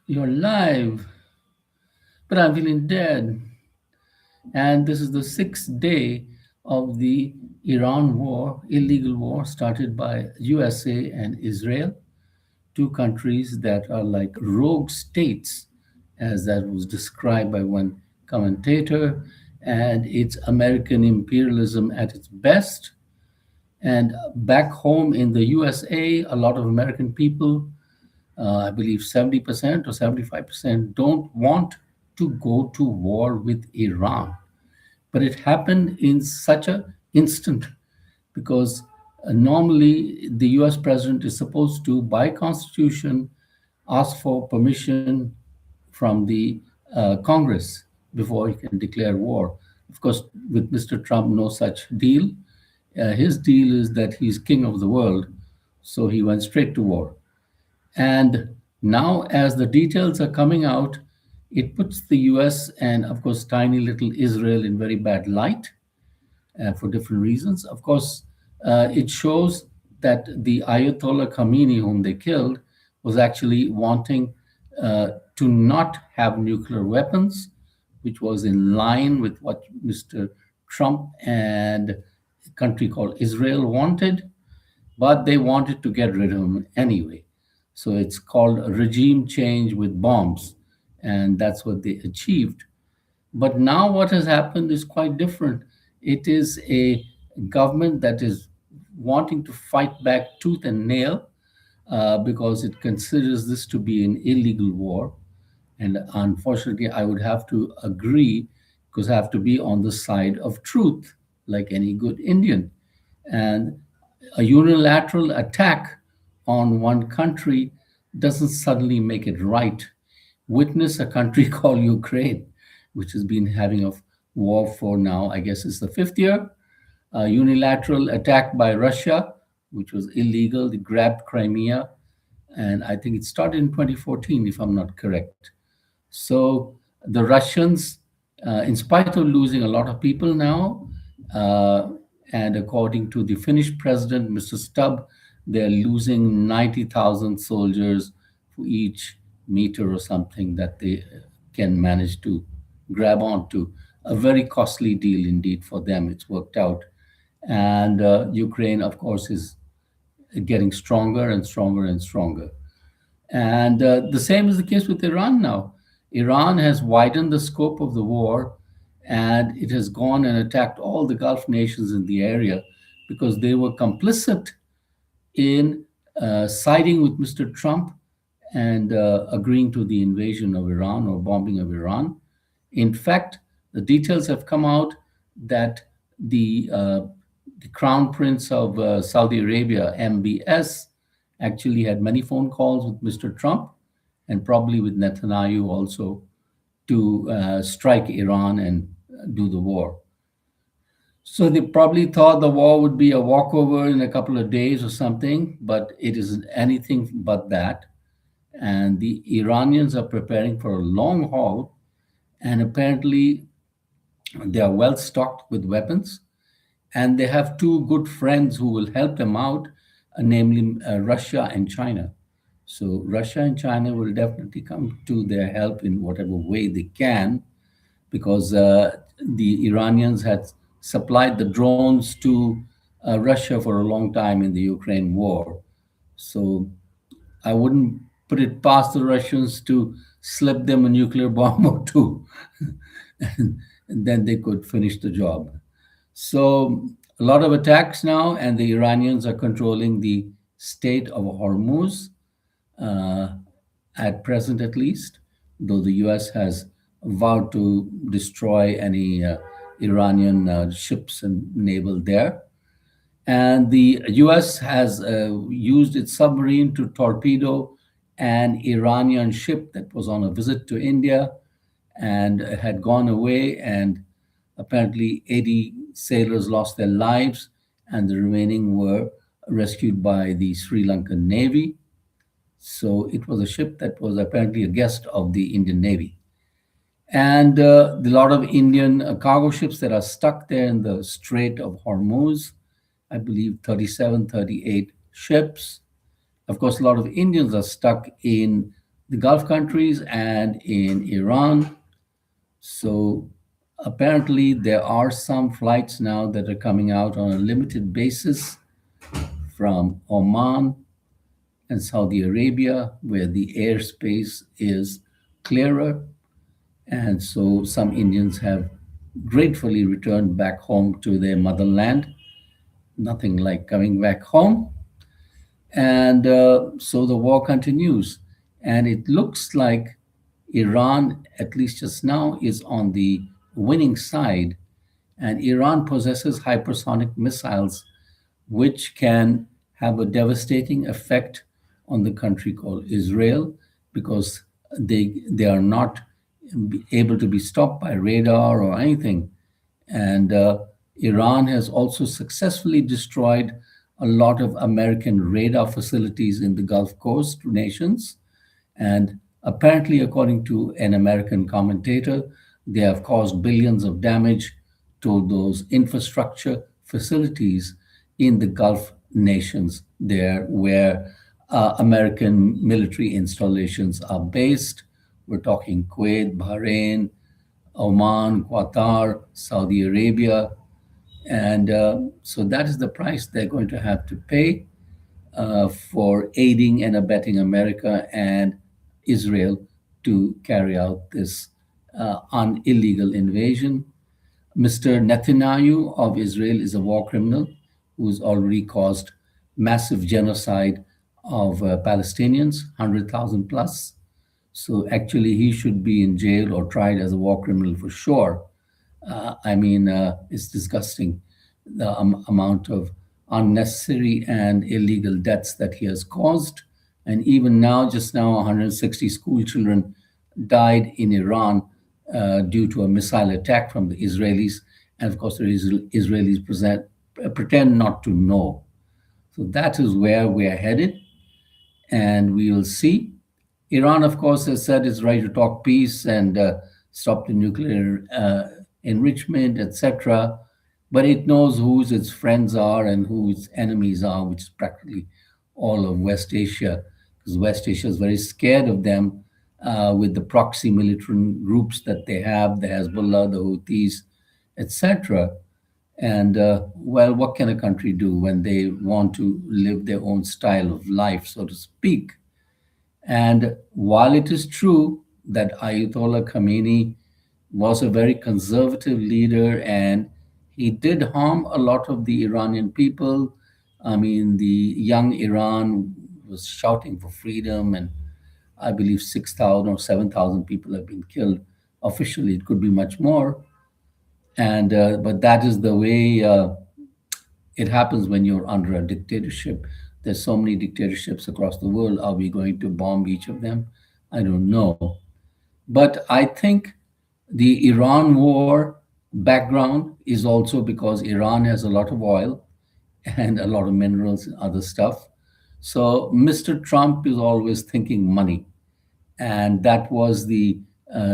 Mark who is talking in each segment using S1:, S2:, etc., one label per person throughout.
S1: You're live, but I'm feeling dead. And this is the sixth day of the Iran war, illegal war started by USA and Israel, two countries that are like rogue states, as that was described by one commentator. And it's American imperialism at its best. And back home in the USA, a lot of American people, I believe 70% or 75%, don't want to go to war with Iran. But it happened in such an instant because normally the US president is supposed to, by constitution, ask for permission from the Congress before he can declare war. Of course, with Mr. Trump, no such deal. His deal is that he's king of the world, so he went straight to war. And now, as the details are coming out, it puts the US and, of course, tiny little Israel in very bad light for different reasons. Of course, it shows that the Ayatollah Khamenei, whom they killed, was actually wanting to not have nuclear weapons, which was in line with what Mr. Trump and a country called Israel wanted, but they wanted to get rid of him anyway. So it's called a regime change with bombs, and that's what they achieved. But now what has happened is quite different. It is a government that is wanting to fight back tooth and nail because it considers this to be an illegal war. And unfortunately, I would have to agree because I have to be on the side of truth, like any good Indian. And a unilateral attack on one country doesn't suddenly make it right. Witness a country called Ukraine, which has been having a war for now, I guess it's the fifth year. A unilateral attack by Russia, which was illegal. They grabbed Crimea, and I think it started in 2014, if I'm not correct. So the Russians, in spite of losing a lot of people now, uh, and according to the Finnish president, Mr. Stubb, they're losing 90,000 soldiers for each meter or something that they can manage to grab onto. A very costly deal indeed for them. It's worked out. And Ukraine, of course, is getting stronger and stronger and stronger. And the same is the case with Iran now. Iran has widened the scope of the war and it has gone and attacked all the Gulf nations in the area because they were complicit in siding with Mr. Trump and agreeing to the invasion of Iran or bombing of Iran. In fact, the details have come out that the, uh, the Crown Prince of Saudi Arabia, MBS, actually had many phone calls with Mr. Trump and probably with Netanyahu also to strike Iran and do the war. So they probably thought the war would be a walkover in a couple of days or something, but it isn't anything but that. And the Iranians are preparing for a long haul, and apparently they are well stocked with weapons, and they have two good friends who will help them out, namely Russia and China. So Russia and China will definitely come to their help in whatever way they can, because the Iranians had supplied the drones to Russia for a long time in the Ukraine war. So I wouldn't put it past the Russians to slip them a nuclear bomb or two, and then they could finish the job. So a lot of attacks now, and the Iranians are controlling the state of Hormuz uh, at present, at least, though the US has vowed to destroy any Iranian ships and naval there. And the US has used its submarine to torpedo an Iranian ship that was on a visit to India and had gone away. And apparently, 80 sailors lost their lives, and the remaining were rescued by the Sri Lankan Navy. So it was a ship that was apparently a guest of the Indian Navy. And a lot of Indian cargo ships that are stuck there in the Strait of Hormuz, I believe 37, 38 ships. Of course, a lot of Indians are stuck in the Gulf countries and in Iran. So apparently, there are some flights now that are coming out on a limited basis from Oman and Saudi Arabia, where the airspace is clearer. And so some Indians have gratefully returned back home to their motherland. Nothing like coming back home. And so the war continues. And it looks like Iran, at least just now, is on the winning side. And Iran possesses hypersonic missiles, which can have a devastating effect on the country called Israel because they are not able to be stopped by radar or anything. And Iran has also successfully destroyed a lot of American radar facilities in the Gulf Coast nations. And apparently, according to an American commentator, they have caused billions of damage to those infrastructure facilities in the Gulf nations there where American military installations are based. We're talking Kuwait, Bahrain, Oman, Qatar, Saudi Arabia. And so that is the price they're going to have to pay for aiding and abetting America and Israel to carry out this illegal invasion. Mr. Netanyahu of Israel is a war criminal who's already caused massive genocide of Palestinians, 100,000 plus. So actually, he should be in jail or tried as a war criminal for sure. It's disgusting the amount of unnecessary and illegal deaths that he has caused. And even now, just now, 160 school children died in Iran due to a missile attack from the Israelis. And of course, the Israelis pretend not to know. So that is where we are headed, and we will see. Iran, of course, has said it's right to talk peace and stop the nuclear enrichment, etc. But it knows who its friends are and who its enemies are, which is practically all of West Asia, because West Asia is very scared of them with the proxy militant groups that they have, the Hezbollah, the Houthis, etc. And well, what can a country do when they want to live their own style of life, so to speak? And while it is true that Ayatollah Khamenei was a very conservative leader and he did harm a lot of the Iranian people, I mean, the young Iran was shouting for freedom, and I believe 6,000 or 7,000 people have been killed. Officially, it could be much more. And but that is the way it happens when you're under a dictatorship. There's so many dictatorships across the world. Are we going to bomb each of them? I don't know. But I think the Iran war background is also because Iran has a lot of oil and a lot of minerals and other stuff. So Mr. Trump is always thinking money. And that was the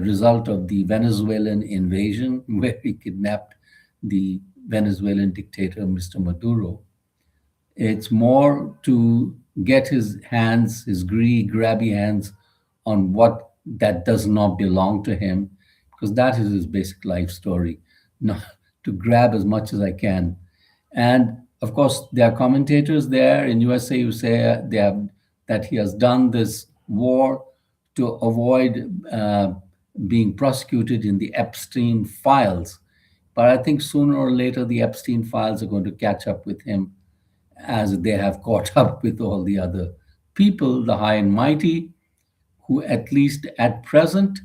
S1: result of the Venezuelan invasion, where he kidnapped the Venezuelan dictator, Mr. Maduro. It's more to get his hands, his greedy, grabby hands on what that does not belong to him, because that is his basic life story. Not to grab as much as I can. And of course, there are commentators there in USA who say that he has done this war to avoid being prosecuted in the Epstein files. But I think sooner or later, the Epstein files are going to catch up with him as they have caught up with all the other people, the high and mighty, who at least at present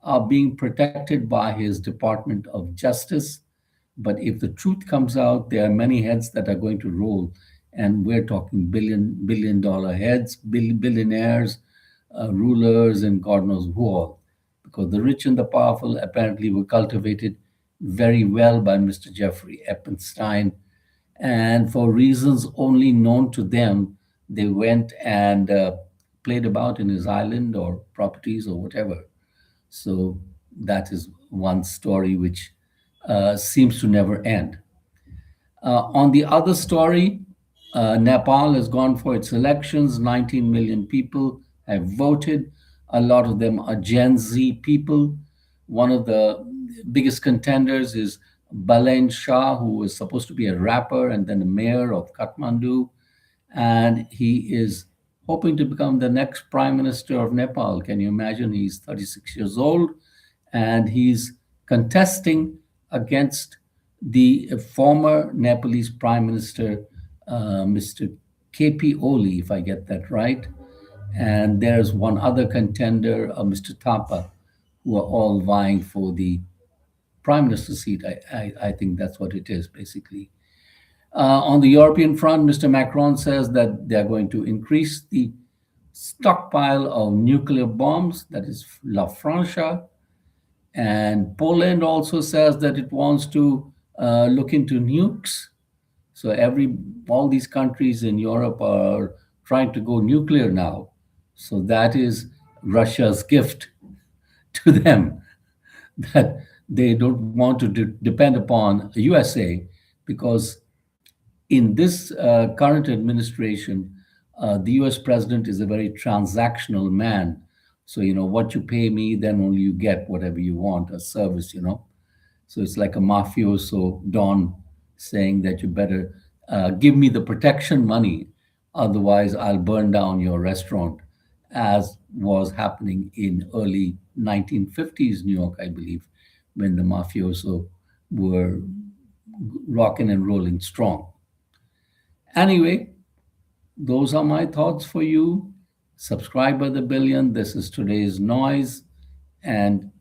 S1: are being protected by his Department of Justice. But if the truth comes out, there are many heads that are going to roll, and we're talking billion dollar heads, billionaires, rulers, and God knows who all, because the rich and the powerful apparently were cultivated very well by Mr. Jeffrey Epstein, and for reasons only known to them, they went and played about in his island or properties or whatever. So that is one story which seems to never end. On the other story, Nepal has gone for its elections. 19 million people have voted. A lot of them are Gen Z people. One of the biggest contenders is Balen Shah, who was supposed to be a rapper and then the mayor of Kathmandu. And he is hoping to become the next prime minister of Nepal. Can you imagine? He's 36 years old and he's contesting against the former Nepalese prime minister, Mr. KP Oli, if I get that right. And there's one other contender, Mr. Thapa, who are all vying for the prime minister seat. I think that's what it is, basically. On the European front, Mr. Macron says that they're going to increase the stockpile of nuclear bombs, that is La Francia. And Poland also says that it wants to look into nukes. So all these countries in Europe are trying to go nuclear now. So that is Russia's gift to them, that they don't want to depend upon USA, because in this current administration, the US president is a very transactional man. So, what you pay me, then only you get whatever you want, a service. So it's like a mafioso don saying that you better give me the protection money, otherwise I'll burn down your restaurant, as was happening in early 1950s New York, I believe, when the mafioso were rocking and rolling strong. Anyway, those are my thoughts for you. Subscribe by the billion. This is today's noise, and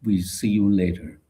S1: we see you later.